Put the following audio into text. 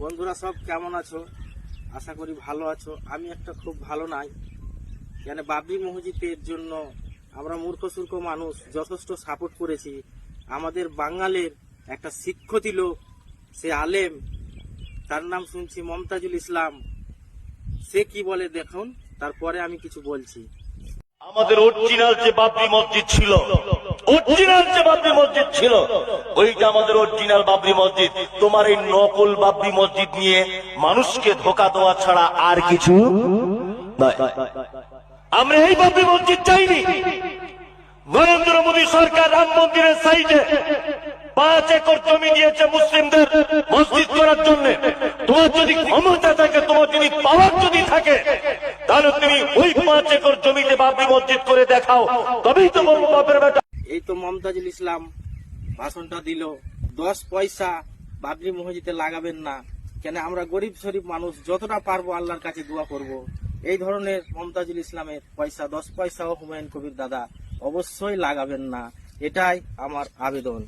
বন্ধুরা সব কেমন আছো? আশা করি ভালো আছো। আমি একটা খুব ভালো নাই, কেন বাবরি মসজিদের জন্য আমরা মূর্খ সূর্খ মানুষ যথেষ্ট সাপোর্ট করেছি। আমাদের বাঙালির একটা শিক্ষিত লোক, সে আলেম, তার নাম শুনছি মমতাজুল ইসলাম। সে কি বলে দেখুন, তারপরে আমি কিছু বলছি। আমাদের অরিজিনাল যে বাবরি মসজিদ ছিল, ওইটা আমাদের অরিজিনাল বাবরি মসজিদ। তোমার এই নকল বাবরি মসজিদ নিয়ে মানুষকে ধোকা দেওয়া ছাড়া আর কিছু নয়। আমরা এই বাবরি মসজিদ চাইনি। নরেন্দ্র মোদী সরকার রাম মন্দিরের সাইডে 5 একর জমি দিয়েছে মুসলিমদের মসজিদ করার জন্য। তোমার যদি ক্ষমতা থাকে, তোমার যদি পাওয়ার যদি থাকে, তাহলে তুমি ওই 5 একর জমিতে বাবরি মসজিদ করে দেখাও, তবেই তো বলবো বাপের বেটা। এই তো মমতাজুল ইসলাম ভাষণটা দিল, 10 পয়সা বাবরি মসজিদে লাগাবেন না। কেন আমরা গরিব শরীফ মানুষ, যতটা পারবো আল্লাহর কাছে দোয়া করব। এই ধরনের মমতাজুল ইসলামের পয়সা 10 পয়সাও হুমায়ুন কবির দাদা অবশ্যই লাগাবেন না, এটাই আমার আবেদন।